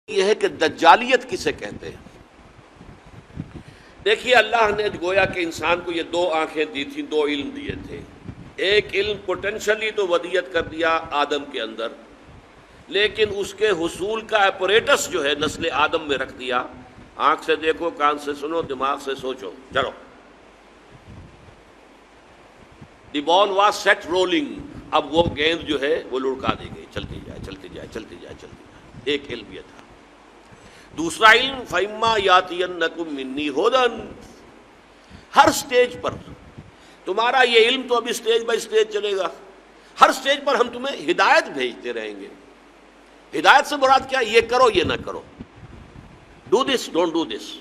یہ ہے کہ دجالیت کسے کہتے ہیں۔ دیکھیے اللہ نے گویا کہ انسان کو یہ دو آنکھیں دی تھیں، دو علم دیے تھے۔ ایک علم پوٹینشلی تو ودیت کر دیا آدم کے اندر، لیکن اس کے حصول کا اپریٹس جو ہے نسل آدم میں رکھ دیا۔ آنکھ سے دیکھو، کان سے سنو، دماغ سے سوچو، چلو۔ دی بال واز سیٹ رولنگ، اب وہ گیند جو ہے وہ لڑکا دی گئی، چلتی جائے چلتی جائے چلتی جائے چلتی جائے۔ ایک علم یہ تھا۔ دوسرا علم فَإِمَّا يَأْتِيَنَّكُم مِّنِّي هُدًى، ہر سٹیج پر تمہارا یہ علم تو ابھی سٹیج بائی سٹیج چلے گا، ہر سٹیج پر ہم تمہیں ہدایت بھیجتے رہیں گے۔ ہدایت سے مراد کیا؟ یہ کرو یہ نہ کرو، do this don't do this.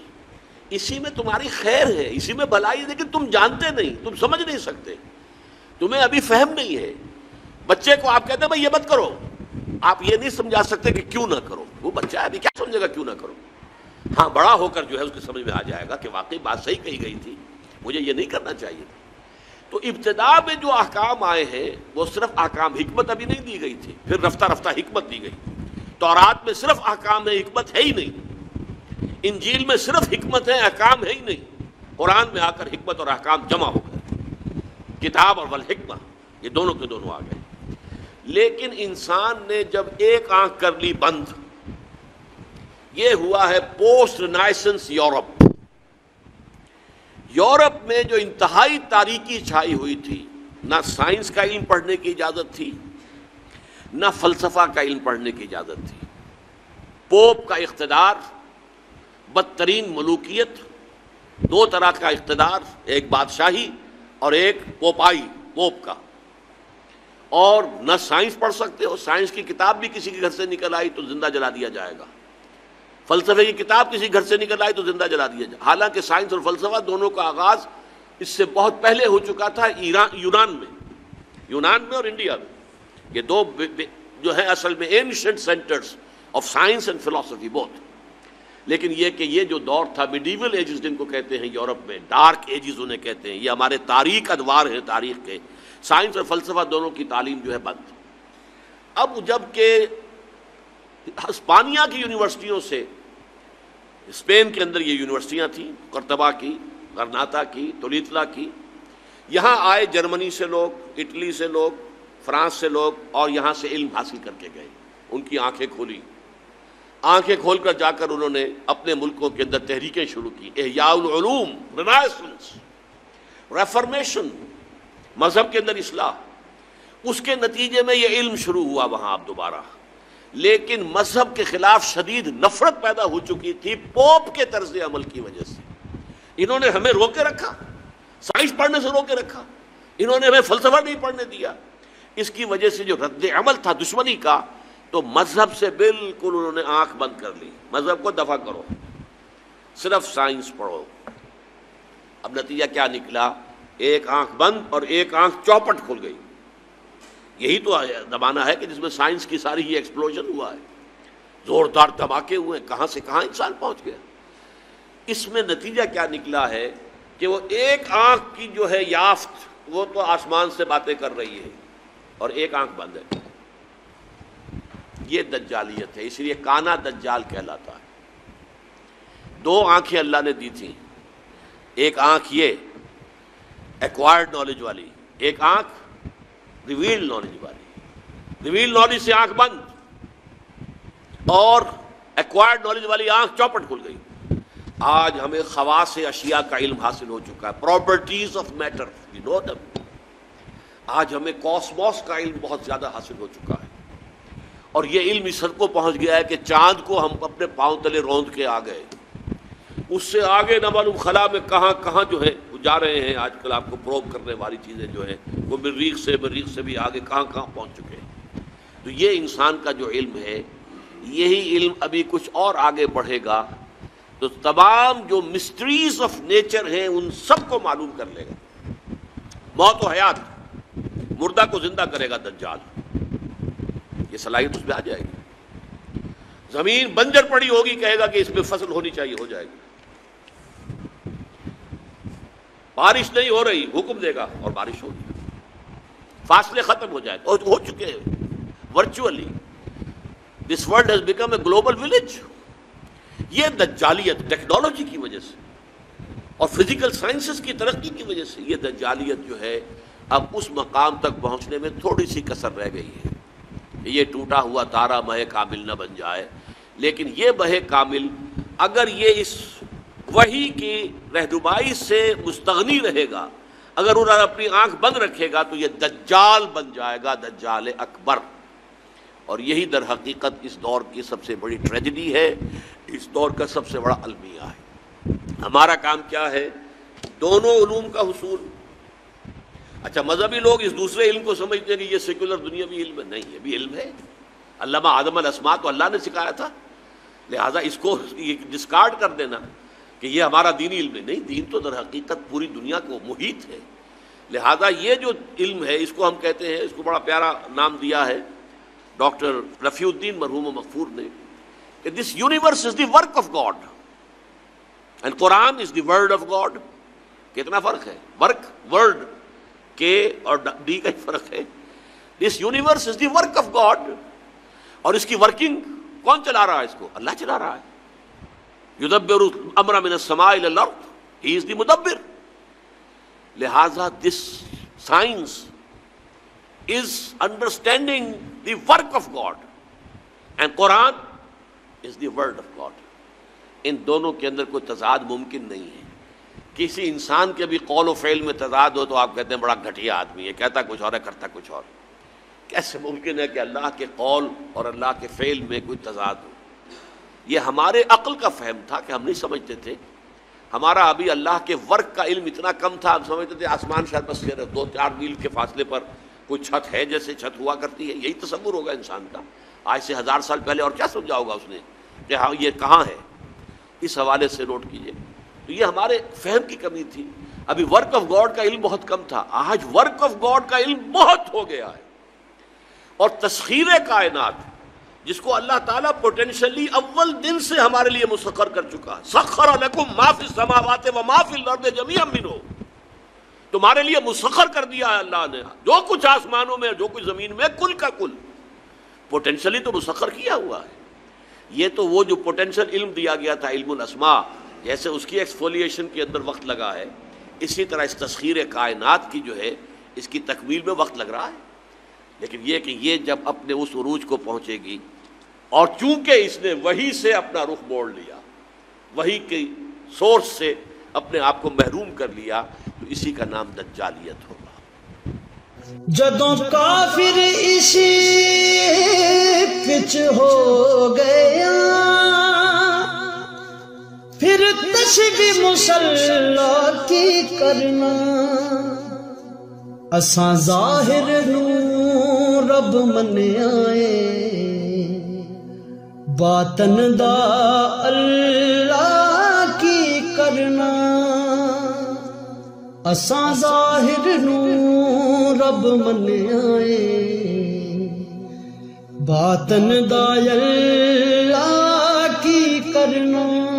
اسی میں تمہاری خیر ہے، اسی میں بھلائی ہے، لیکن تم جانتے نہیں، تم سمجھ نہیں سکتے، تمہیں ابھی فہم نہیں ہے۔ بچے کو آپ کہتے ہیں بھائی یہ مت کرو، آپ یہ نہیں سمجھا سکتے کہ کیوں نہ کرو۔ وہ بچہ ابھی کیا سمجھے گا کیوں نہ کرو؟ ہاں بڑا ہو کر جو ہے اس کی سمجھ میں آ جائے گا کہ واقعی بات صحیح کہی گئی تھی، مجھے یہ نہیں کرنا چاہیے تھا۔ تو ابتدا میں جو احکام آئے ہیں وہ صرف احکام، حکمت ابھی نہیں دی گئی تھی، پھر رفتہ رفتہ حکمت دی گئی۔ تورات میں صرف احکام ہے، حکمت ہے ہی نہیں۔ انجیل میں صرف حکمت ہے، احکام ہے ہی نہیں۔ قرآن میں آ کر حکمت اور احکام جمع ہو گئے، کتاب اور والحکمہ، یہ دونوں کے دونوں آ گئے۔ لیکن انسان نے جب ایک آنکھ کر لی بند، یہ ہوا ہے پوسٹ رینائسنس یورپ۔ یورپ میں جو انتہائی تاریکی چھائی ہوئی تھی، نہ سائنس کا علم پڑھنے کی اجازت تھی، نہ فلسفہ کا علم پڑھنے کی اجازت تھی۔ پوپ کا اقتدار، بدترین ملوکیت، دو طرح کا اقتدار، ایک بادشاہی اور ایک پوپائی، پوپ کا۔ اور نہ سائنس پڑھ سکتے ہو، سائنس کی کتاب بھی کسی کے گھر سے نکل آئی تو زندہ جلا دیا جائے گا، فلسفے کی کتاب کسی گھر سے نکل آئی تو زندہ جلا دیا جائے۔ حالانکہ سائنس اور فلسفہ دونوں کا آغاز اس سے بہت پہلے ہو چکا تھا یونان میں اور انڈیا میں۔ یہ دو جو ہے اصل میں ancient centres of science and فلسفی بوتھ۔ لیکن یہ کہ یہ جو دور تھا میڈیول ایجز جن کو کہتے ہیں یورپ میں، ڈارک ایجز انہیں کہتے ہیں، یہ ہمارے تاریخ ادوار ہیں تاریخ کے، سائنس اور فلسفہ دونوں کی تعلیم جو ہے بند۔ اب جب کہ ہسپانیہ کی یونیورسٹیوں سے، اسپین کے اندر یہ یونیورسٹیاں تھیں، قرطبہ کی، غرناطہ کی، تولیتلا کی، یہاں آئے جرمنی سے لوگ، اٹلی سے لوگ، فرانس سے لوگ، اور یہاں سے علم حاصل کر کے گئے۔ ان کی آنکھیں کھولی، آنکھیں کھول کر جا کر انہوں نے اپنے ملکوں کے اندر تحریکیں شروع کی، احیاء العلوم، رینائسنس، ریفارمیشن، مذہب کے اندر اصلاح۔ اس کے نتیجے میں یہ علم شروع ہوا وہاں اب دوبارہ، لیکن مذہب کے خلاف شدید نفرت پیدا ہو چکی تھی پوپ کے طرز عمل کی وجہ سے۔ انہوں نے ہمیں روکے رکھا، سائنس پڑھنے سے روکے رکھا، انہوں نے ہمیں فلسفہ نہیں پڑھنے دیا۔ اس کی وجہ سے جو رد عمل تھا دشمنی کا، تو مذہب سے بالکل انہوں نے آنکھ بند کر لی، مذہب کو دفع کرو، صرف سائنس پڑھو۔ اب نتیجہ کیا نکلا؟ ایک آنکھ بند اور ایک آنکھ چوپٹ کھل گئی۔ یہی تو زمانہ ہے کہ جس میں سائنس کی ساری ہی ایکسپلوژن ہوا ہے، زوردار دھماکے ہوئے، کہاں سے کہاں انسان پہنچ گیا۔ اس میں نتیجہ کیا نکلا ہے کہ وہ ایک آنکھ کی جو ہے یافت، وہ تو آسمان سے باتیں کر رہی ہے اور ایک آنکھ بند ہے۔ یہ دجالیت ہے، اس لیے کانا دجال کہلاتا ہے۔ دو آنکھیں اللہ نے دی تھیں، ایک آنکھ یہ ایکوائرڈ نالج والی، ایک آنکھ ریویلڈ نالج والی۔ ریویلڈ نالج سے آنکھ بند اور ایکوائرڈ نالج والی آنکھ چوپٹ کھل گئی۔ آج ہمیں خواص اشیاء کا علم حاصل ہو چکا ہے، پراپرٹیز آف میٹر، وی نو دم۔ آج ہمیں کاسموس کا علم بہت زیادہ حاصل ہو چکا ہے، اور یہ علم اس حد کو پہنچ گیا ہے کہ چاند کو ہم اپنے پاؤں تلے روند کے آ گئے۔ اس سے آگے نہ معلوم خلا میں کہاں کہاں جو ہے جا رہے ہیں۔ آج کل آپ کو پروب کرنے والی چیزیں جو ہیں وہ مریخ سے بھی آگے کہاں کہاں پہنچ چکے ہیں۔ تو یہ انسان کا جو علم ہے، یہی علم ابھی کچھ اور آگے بڑھے گا تو تمام جو مسٹریز آف نیچر ہیں ان سب کو معلوم کر لے گا۔ موت و حیات، مردہ کو زندہ کرے گا دجال، یہ صلاحیت اس پہ آ جائے گی۔ زمین بنجر پڑی ہوگی، کہے گا کہ اس پہ فصل ہونی چاہیے، ہو جائے گی۔ بارش نہیں ہو رہی، حکم دے گا اور بارش ہوگی، فاصلے ختم ہو جائے، اور ہو چکے ہیں virtually. This world has become a global village. یہ دجالیت ٹیکنالوجی کی وجہ سے اور فزیکل سائنسز کی ترقی کی وجہ سے یہ دجالیت جو ہے اب اس مقام تک پہنچنے میں تھوڑی سی کسر رہ گئی ہے. یہ ٹوٹا ہوا تارا مہ کامل نہ بن جائے، لیکن یہ مہ کامل اگر یہ اس وحی کی رہنمائی سے مستغنی رہے گا، اگر انہوں نے اپنی آنکھ بند رکھے گا تو یہ دجال بن جائے گا، دجال اکبر. اور یہی در حقیقت اس دور کی سب سے بڑی ٹریجڈی ہے، اس دور کا سب سے بڑا المیہ ہے. ہمارا کام کیا ہے؟ دونوں علوم کا حصول. اچھا مذہبی لوگ اس دوسرے علم کو سمجھتے ہیں کہ یہ سیکولر دنیاوی علم ہے. نہیں، یہ بھی علم ہے. علامہ آدم الاسماء تو اللہ نے سکھایا تھا، لہٰذا اس کو ڈسکارڈ کر دینا کہ یہ ہمارا دینی علم ہے، نہیں، دین تو در حقیقت پوری دنیا کو محیط ہے. لہٰذا یہ جو علم ہے اس کو ہم کہتے ہیں، اس کو بڑا پیارا نام دیا ہے ڈاکٹر رفیع الدین مرحوم و مغفور نے کہ this universe is the work of God and Quran is the word of God. کتنا فرق ہے؟ ورک، ورڈ کے اور ڈی کا ہی فرق ہے. This universe is the work of God, اور اس کی ورکنگ کون چلا رہا ہے؟ اس کو اللہ چلا رہا ہے. یدبر الامر من السماء الى الارض، ہی از دی مدبر. لہذا this science is understanding the work of God and Quran is the word of God. ان دونوں کے اندر کوئی تضاد ممکن نہیں ہے. کسی انسان کے بھی قول و فعل میں تضاد ہو تو آپ کہتے ہیں بڑا گھٹیا آدمی ہے، کہتا کچھ اور ہے کرتا کچھ اور. کیسے ممکن ہے کہ اللہ کے قول اور اللہ کے فعل میں کوئی تضاد ہو؟ یہ ہمارے عقل کا فہم تھا کہ ہم نہیں سمجھتے تھے. ہمارا ابھی اللہ کے ورک کا علم اتنا کم تھا، ہم سمجھتے تھے آسمان شاید بس 2-4 میل کے فاصلے پر کوئی چھت ہے، جیسے چھت ہوا کرتی ہے. یہی تصور ہوگا انسان کا. آج سے 1000 سال پہلے اور کیا سمجھا ہوگا اس نے کہ ہاں یہ کہاں ہے. اس حوالے سے نوٹ کیجئے، تو یہ ہمارے فہم کی کمی تھی. ابھی ورک آف گاڈ کا علم بہت کم تھا، آج ورک آف گاڈ کا علم بہت ہو گیا ہے. اور تسخیر کائنات جس کو اللہ تعالیٰ پوٹینشلی اول دن سے ہمارے لیے مسخر کر چکا ہے. سخر لکم ما فی السماوات و ما فی الارض جمیعا منہ، تمہارے لیے مسخر کر دیا ہے اللہ نے جو کچھ آسمانوں میں جو کچھ زمین میں، کل کا کل پوٹینشلی تو مسخر کیا ہوا ہے. یہ تو وہ جو پوٹینشل علم دیا گیا تھا علم الاسماء، جیسے اس کی ایکسفولیشن کے اندر وقت لگا ہے، اسی طرح اس تسخیر کائنات کی جو ہے اس کی تکمیل میں وقت لگ رہا ہے. لیکن یہ کہ یہ جب اپنے اس عروج کو پہنچے گی، اور چونکہ اس نے وحی سے اپنا رخ موڑ لیا، وحی کی سورس سے اپنے آپ کو محروم کر لیا، تو اسی کا نام دجالیت ہوگا. جدوں کافر اسی پچ ہو گیا، پھر تشبیہ مسلح کی کرنا، اساں ظاہر نو رب منیا اے، باطن دا اللہ کی کرنا. اساں ظاہر نو رب منیا اے، باطن دا اللہ کی کرنا.